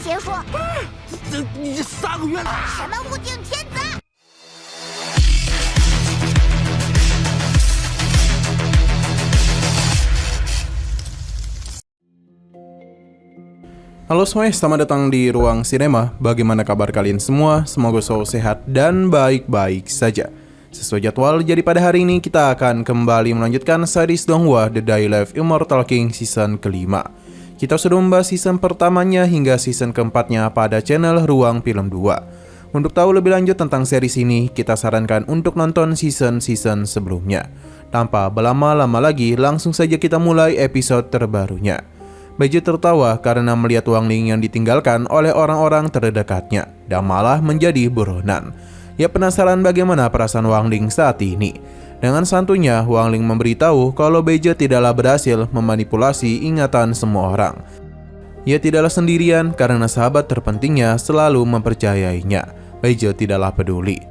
先说。你这3个月了，什么物竞天择？ Halo semuanya, selamat datang di Ruang Sinema. Bagaimana kabar kalian semua? Semoga selalu sehat dan baik-baik saja. Sesuai jadwal, jadi pada hari ini kita akan kembali melanjutkan series Donghua The Daily Life Immortal King season kelima. Kita sudah membahas season pertamanya hingga season keempatnya pada channel Ruang Film 2. Untuk tahu lebih lanjut tentang series ini, kita sarankan untuk nonton season-season sebelumnya. Tanpa berlama-lama lagi, langsung saja kita mulai episode terbarunya. Beije tertawa karena melihat Wang Ling yang ditinggalkan oleh orang-orang terdekatnya dan malah menjadi buronan. Ia penasaran bagaimana perasaan Wang Ling saat ini. Dengan santunya, Wang Ling memberitahu kalau Beije tidaklah berhasil memanipulasi ingatan semua orang. Ia tidaklah sendirian karena sahabat terpentingnya selalu mempercayainya. Beije tidaklah peduli.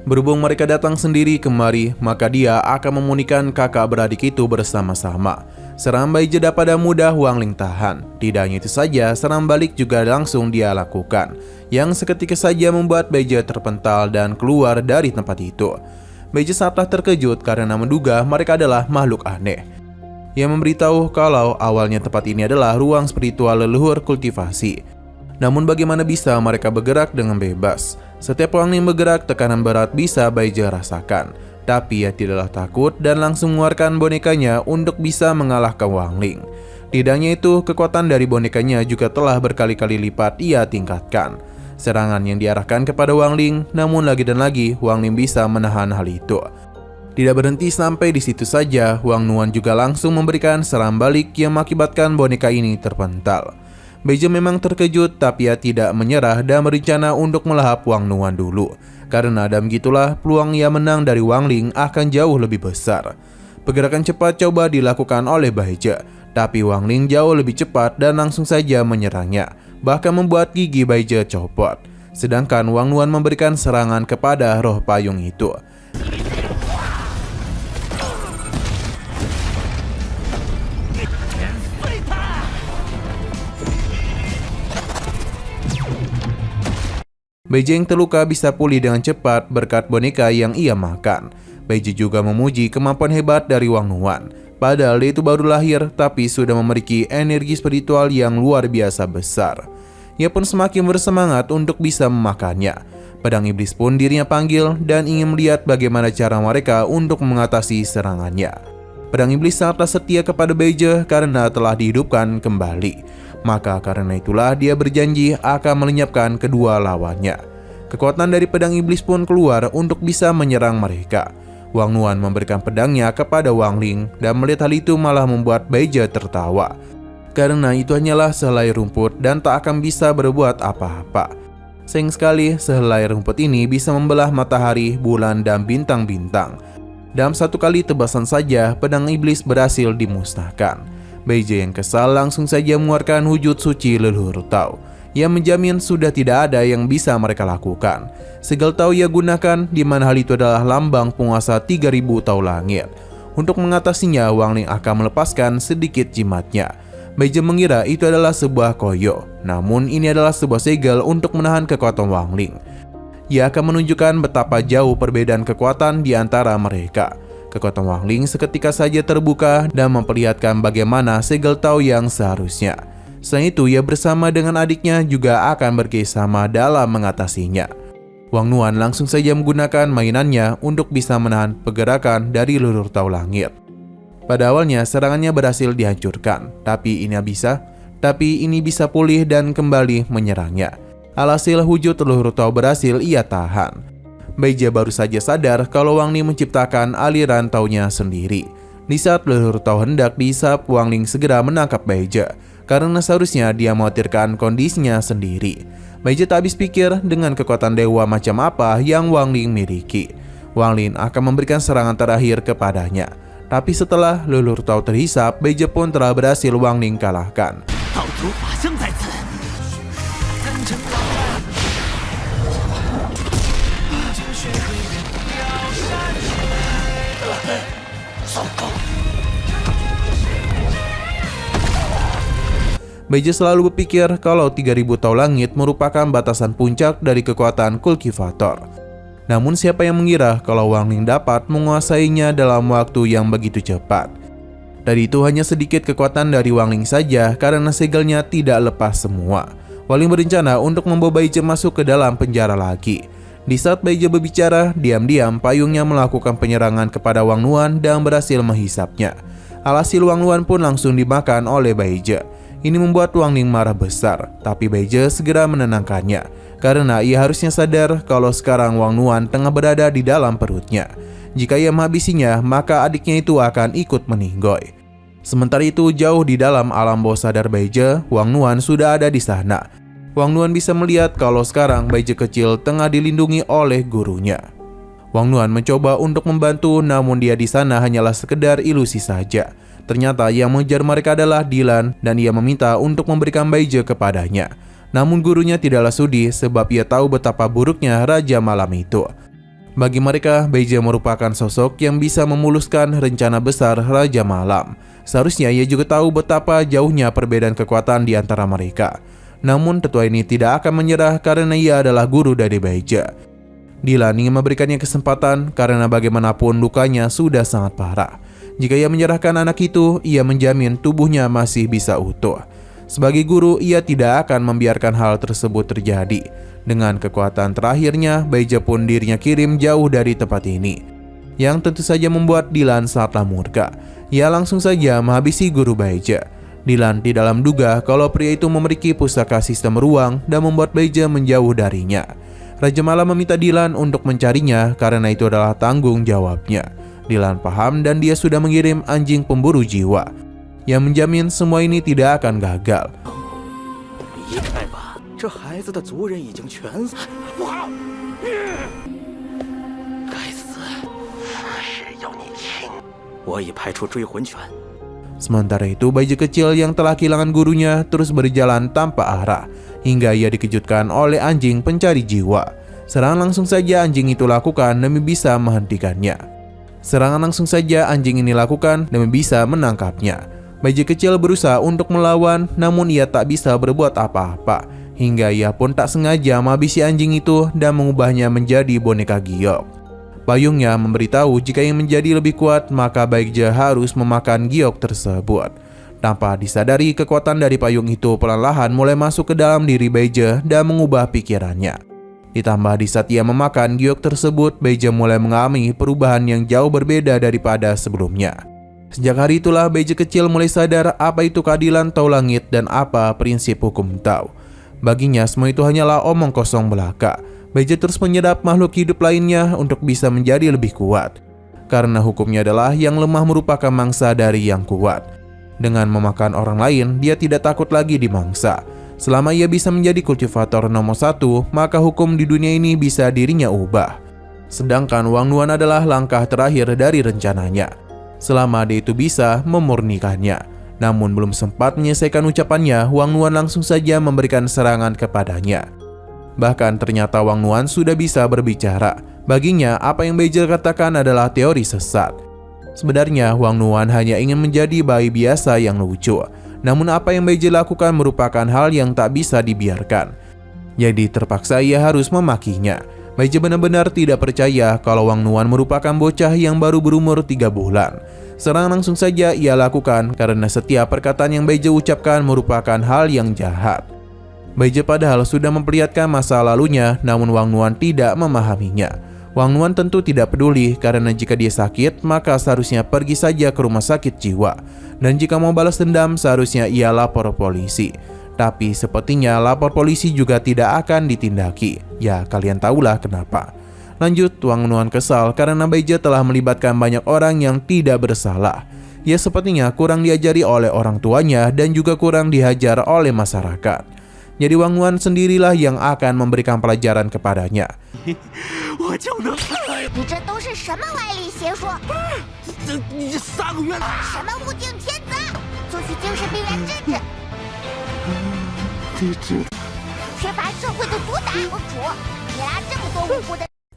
Berhubung mereka datang sendiri kemari, maka dia akan memunikan kakak beradik itu bersama-sama. Serangan Beije pada mudah Wang Ling tahan. Tidak hanya itu saja, serangan balik juga langsung dia lakukan, yang seketika saja membuat Beije terpental dan keluar dari tempat itu. Beije sangatlah terkejut karena menduga mereka adalah makhluk aneh. Ia memberitahu kalau awalnya tempat ini adalah ruang spiritual leluhur kultivasi. Namun bagaimana bisa mereka bergerak dengan bebas? Setiap Wang Ling bergerak, tekanan berat bisa Beije rasakan. Tapi ia tidaklah takut dan langsung mengeluarkan bonekanya untuk bisa mengalahkan Wang Ling. Tidak hanya itu, kekuatan dari bonekanya juga telah berkali-kali lipat ia tingkatkan. Serangan yang diarahkan kepada Wang Ling, namun lagi dan lagi Wang Ling bisa menahan hal itu. Tidak berhenti sampai di situ saja, Wang Nuan juga langsung memberikan serangan balik yang mengakibatkan boneka ini terpental. Beije memang terkejut, tapi ia tidak menyerah dan berencana untuk melahap Wang Nuan dulu. Karena dalam gitulah peluang ia menang dari Wang Ling akan jauh lebih besar. Pergerakan cepat coba dilakukan oleh Beije, tapi Wang Ling jauh lebih cepat dan langsung saja menyerangnya, bahkan membuat gigi Beije copot. Sedangkan Wang Nuan memberikan serangan kepada roh payung itu. Beije yang terluka bisa pulih dengan cepat berkat boneka yang ia makan. Beije juga memuji kemampuan hebat dari Wang Nuan. Padahal dia itu baru lahir, tapi sudah memiliki energi spiritual yang luar biasa besar. Ia pun semakin bersemangat untuk bisa memakannya. Pedang iblis pun dirinya panggil dan ingin melihat bagaimana cara mereka untuk mengatasi serangannya. Pedang iblis sangatlah setia kepada Beije karena telah dihidupkan kembali. Maka karena itulah dia berjanji akan melenyapkan kedua lawannya. Kekuatan dari pedang iblis pun keluar untuk bisa menyerang mereka. Wang Nuan memberikan pedangnya kepada Wang Ling dan melihat hal itu malah membuat Beije tertawa. Karena itu hanyalah sehelai rumput dan tak akan bisa berbuat apa-apa. Sayang sekali sehelai rumput ini bisa membelah matahari, bulan, dan bintang-bintang. Dalam satu kali tebasan saja, pedang iblis berhasil dimusnahkan. Beije yang kesal langsung saja mengeluarkan wujud suci leluhur Tao. Ia menjamin sudah tidak ada yang bisa mereka lakukan. Segel Tao ia gunakan, di mana hal itu adalah lambang penguasa 3000 Tao langit. Untuk mengatasinya, Wang Ling akan melepaskan sedikit jimatnya. Beije mengira itu adalah sebuah koyo, namun ini adalah sebuah segel untuk menahan kekuatan Wang Ling. Ia akan menunjukkan betapa jauh perbedaan kekuatan di antara mereka. Kekuatan Wang Ling seketika saja terbuka dan memperlihatkan bagaimana segel Tao yang seharusnya. Selain itu, ia bersama dengan adiknya juga akan bekerjasama dalam mengatasinya. Wang Nuan langsung saja menggunakan mainannya untuk bisa menahan pergerakan dari leluhur Tao langit. Pada awalnya serangannya berhasil dihancurkan, tapi ini bisa pulih dan kembali menyerangnya. Alhasil wujud leluhur Tao berhasil ia tahan. Beije baru saja sadar kalau Wang Ling menciptakan aliran Tao-nya sendiri. Di saat leluhur Tao hendak dihisap, Wang Ling segera menangkap Beije, karena seharusnya dia mengkhawatirkan kondisinya sendiri. Beije tak habis pikir dengan kekuatan dewa macam apa yang Wang Ling miliki. Wang Ling akan memberikan serangan terakhir kepadanya. Tapi setelah leluhur Tao terhisap, Beije pun telah berhasil Wang Ling kalahkan. Beije selalu berpikir kalau 3000 Tau Langit merupakan batasan puncak dari kekuatan kultivator. Namun siapa yang mengira kalau Wang Ling dapat menguasainya dalam waktu yang begitu cepat. Dari itu hanya sedikit kekuatan dari Wang Ling saja karena segelnya tidak lepas semua. Wang Ling berencana untuk membawa Beije masuk ke dalam penjara lagi. Di saat Beije berbicara, diam-diam payungnya melakukan penyerangan kepada Wang Nuan dan berhasil menghisapnya. Alhasil Wang Nuan pun langsung dimakan oleh Beije. Ini membuat Wang Ling marah besar, tapi Beije segera menenangkannya karena ia harusnya sadar kalau sekarang Wang Nuan tengah berada di dalam perutnya. Jika ia menghabisinya, maka adiknya itu akan ikut meninggoy. Sementara itu, jauh di dalam alam bawah sadar Beije, Wang Nuan sudah ada di sana. Wang Nuan bisa melihat kalau sekarang Beije kecil tengah dilindungi oleh gurunya. Wang Nuan mencoba untuk membantu, namun dia di sana hanyalah sekedar ilusi saja. Ternyata yang mengejar mereka adalah Dylan dan ia meminta untuk memberikan Beije kepadanya. Namun gurunya tidaklah sudi sebab ia tahu betapa buruknya Raja Malam itu. Bagi mereka, Beije merupakan sosok yang bisa memuluskan rencana besar Raja Malam. Seharusnya ia juga tahu betapa jauhnya perbedaan kekuatan di antara mereka. Namun tetua ini tidak akan menyerah karena ia adalah guru dari Beije. Dylan ingin memberikannya kesempatan karena bagaimanapun lukanya sudah sangat parah. Jika ia menyerahkan anak itu, ia menjamin tubuhnya masih bisa utuh. Sebagai guru, ia tidak akan membiarkan hal tersebut terjadi. Dengan kekuatan terakhirnya, Beije pun dirinya kirim jauh dari tempat ini. Yang tentu saja membuat Dylan sangatlah murka. Ia langsung saja menghabisi guru Beije. Dylan tidak menduga kalau pria itu memiliki pusaka sistem ruang dan membuat Beije menjauh darinya. Raja Malam meminta Dylan untuk mencarinya karena itu adalah tanggung jawabnya. Dylan paham dan dia sudah mengirim anjing pemburu jiwa yang menjamin semua ini tidak akan gagal. Sementara itu, Beije kecil yang telah kehilangan gurunya terus berjalan tanpa arah hingga ia dikejutkan oleh anjing pencari jiwa. Serangan langsung saja anjing itu lakukan demi bisa menghentikannya. Menangkapnya. Beije kecil berusaha untuk melawan, namun ia tak bisa berbuat apa-apa hingga ia pun tak sengaja menghabisi anjing itu dan mengubahnya menjadi boneka giok. Payungnya memberitahu jika ingin menjadi lebih kuat, maka Beije harus memakan giok tersebut. Tanpa disadari, kekuatan dari payung itu perlahan mulai masuk ke dalam diri Beije dan mengubah pikirannya. Ditambah di saat ia memakan giok tersebut, Beije mulai mengalami perubahan yang jauh berbeda daripada sebelumnya. Sejak hari itulah Beije kecil mulai sadar apa itu keadilan Tau Langit dan apa prinsip hukum Tau. Baginya semua itu hanyalah omong kosong belaka. Beije terus menyerap makhluk hidup lainnya untuk bisa menjadi lebih kuat. Karena hukumnya adalah yang lemah merupakan mangsa dari yang kuat. Dengan memakan orang lain, dia tidak takut lagi dimangsa. Selama ia bisa menjadi kultivator nomor 1, maka hukum di dunia ini bisa dirinya ubah. Sedangkan Wang Nuan adalah langkah terakhir dari rencananya. Selama dia itu bisa memurnikannya. Namun belum sempat menyelesaikan ucapannya, Wang Nuan langsung saja memberikan serangan kepadanya. Bahkan ternyata Wang Nuan sudah bisa berbicara. Baginya, apa yang Beije katakan adalah teori sesat. Sebenarnya, Wang Nuan hanya ingin menjadi bayi biasa yang lucu. Namun apa yang Beije lakukan merupakan hal yang tak bisa dibiarkan. Jadi terpaksa ia harus memakinya. Beije benar-benar tidak percaya kalau Wang Nuan merupakan bocah yang baru berumur 3 bulan. Serangan langsung saja ia lakukan karena setiap perkataan yang Beije ucapkan merupakan hal yang jahat. Beije padahal sudah memperlihatkan masa lalunya, namun Wang Nuan tidak memahaminya. Wang Nuan tentu tidak peduli karena jika dia sakit, maka seharusnya pergi saja ke rumah sakit jiwa. Dan jika mau balas dendam, seharusnya ia lapor polisi. Tapi sepertinya lapor polisi juga tidak akan ditindaki. Ya, kalian tahulah kenapa. Lanjut, Wang Nuan kesal karena Beije telah melibatkan banyak orang yang tidak bersalah. Ia sepertinya kurang diajari oleh orang tuanya dan juga kurang dihajar oleh masyarakat. Jadi Wang Nuan sendirilah yang akan memberikan pelajaran kepadanya.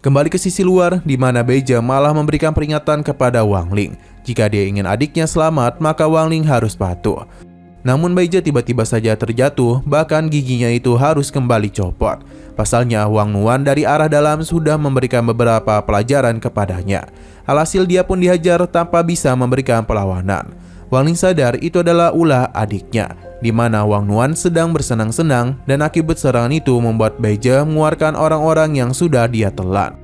Kembali ke sisi luar, di mana Beije malah memberikan peringatan kepada Wang Ling. Jika dia ingin adiknya selamat, maka Wang Ling harus patuh. Namun Beije tiba-tiba saja terjatuh, bahkan giginya itu harus kembali copot. Pasalnya Wang Nuan dari arah dalam sudah memberikan beberapa pelajaran kepadanya. Alhasil dia pun dihajar tanpa bisa memberikan perlawanan. Wang Ling sadar itu adalah ulah adiknya, di mana Wang Nuan sedang bersenang-senang dan akibat serangan itu membuat Beije mengeluarkan orang-orang yang sudah dia telan.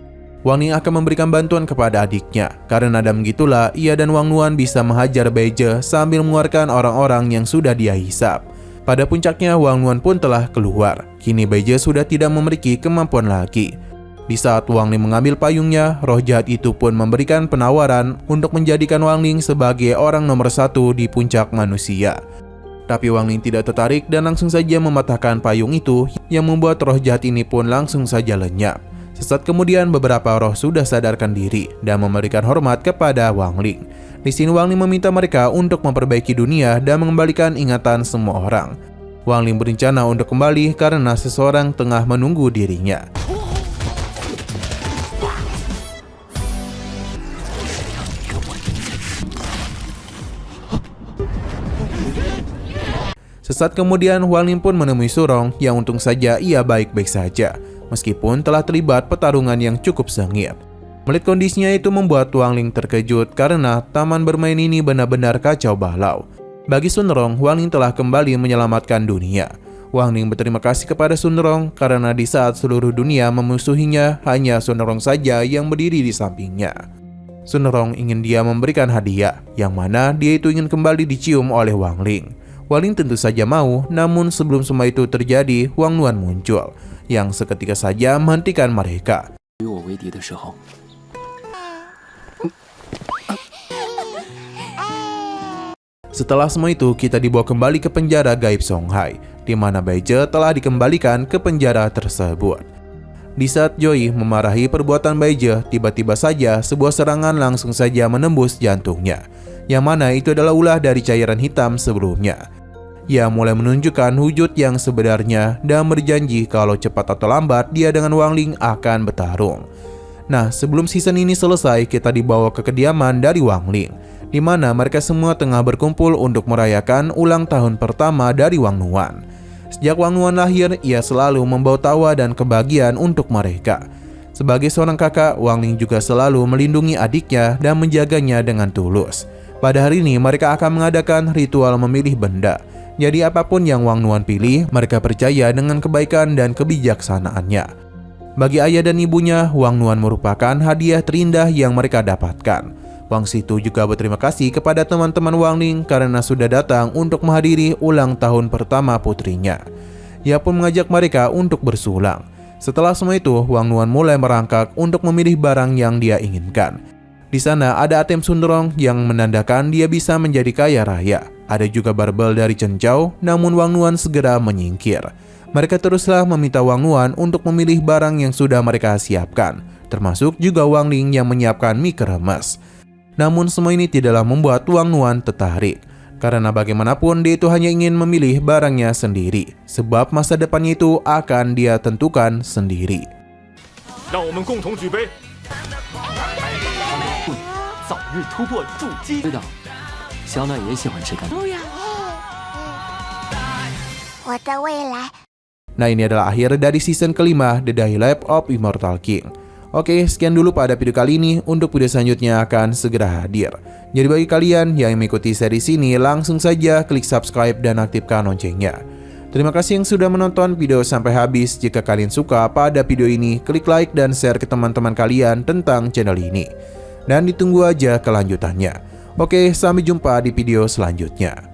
Wang Ning akan memberikan bantuan kepada adiknya. Karena dam gitulah, ia dan Wang Nuan bisa menghajar Beije sambil mengeluarkan orang-orang yang sudah dia hisap. Pada puncaknya, Wang Nuan pun telah keluar. Kini Beije sudah tidak memiliki kemampuan lagi. Di saat Wang Ling mengambil payungnya, roh jahat itu pun memberikan penawaran untuk menjadikan Wang Ling sebagai orang nomor 1 di puncak manusia. Tapi Wang Ling tidak tertarik dan langsung saja mematahkan payung itu, yang membuat roh jahat ini pun langsung saja lenyap. Sesaat kemudian beberapa roh sudah sadarkan diri dan memberikan hormat kepada Wang Ling. Di sini Wang Ling meminta mereka untuk memperbaiki dunia dan mengembalikan ingatan semua orang. Wang Ling berencana untuk kembali karena seseorang tengah menunggu dirinya. Sesaat kemudian Wang Ling pun menemui Surong yang untung saja ia baik-baik saja, meskipun telah terlibat pertarungan yang cukup sengit. Melihat kondisinya itu membuat Wang Ling terkejut karena taman bermain ini benar-benar kacau balau. Bagi Sunrong, Wang Ling telah kembali menyelamatkan dunia. Wang Ling berterima kasih kepada Sunrong karena di saat seluruh dunia memusuhinya, hanya Sunrong saja yang berdiri di sampingnya. Sunrong ingin dia memberikan hadiah, yang mana dia itu ingin kembali dicium oleh Wang Ling. Wang Ling tentu saja mau, namun sebelum semua itu terjadi, Wang Nuan muncul, yang seketika saja menghentikan mereka. Setelah semua itu, kita dibawa kembali ke penjara gaib Songhai, di mana Beije telah dikembalikan ke penjara tersebut. Di saat Joy memarahi perbuatan Beije, tiba-tiba saja sebuah serangan langsung saja menembus jantungnya, yang mana itu adalah ulah dari cairan hitam sebelumnya. Ia mulai menunjukkan wujud yang sebenarnya dan berjanji kalau cepat atau lambat dia dengan Wang Ling akan bertarung. Nah, sebelum season ini selesai, kita dibawa ke kediaman dari Wang Ling, di mana mereka semua tengah berkumpul untuk merayakan ulang tahun pertama dari Wang Nuan. Sejak Wang Nuan lahir, ia selalu membawa tawa dan kebahagiaan untuk mereka. Sebagai seorang kakak, Wang Ling juga selalu melindungi adiknya dan menjaganya dengan tulus. Pada hari ini, mereka akan mengadakan ritual memilih benda. Jadi apapun yang Wang Nuan pilih, mereka percaya dengan kebaikan dan kebijaksanaannya. Bagi ayah dan ibunya, Wang Nuan merupakan hadiah terindah yang mereka dapatkan. Wang Situ juga berterima kasih kepada teman-teman Wang Ling karena sudah datang untuk menghadiri ulang tahun pertama putrinya. Ia pun mengajak mereka untuk bersulang. Setelah semua itu, Wang Nuan mulai merangkak untuk memilih barang yang dia inginkan. Di sana ada ATM Sunrong yang menandakan dia bisa menjadi kaya raya. Ada juga barbel dari Chen Zhao, namun Wang Nuan segera menyingkir. Mereka teruslah meminta Wang Nuan untuk memilih barang yang sudah mereka siapkan, termasuk juga Wang Ling yang menyiapkan mie keremes. Namun semua ini tidaklah membuat Wang Nuan tertarik, karena bagaimanapun dia itu hanya ingin memilih barangnya sendiri, sebab masa depannya itu akan dia tentukan sendiri. 让我们共同举杯，早日突破筑基。对的，小暖也喜欢吃干豆呀。我的未来。 Nah, ini adalah akhir dari season kelima The Daily Life of Immortal King. Oke, sekian dulu pada video kali ini. Untuk video selanjutnya akan segera hadir. Jadi bagi kalian yang mengikuti series ini, langsung saja klik subscribe dan aktifkan loncengnya. Terima kasih yang sudah menonton video sampai habis. Jika kalian suka pada video ini, klik like dan share ke teman-teman kalian tentang channel ini. Dan ditunggu aja kelanjutannya. Oke, sampai jumpa di video selanjutnya.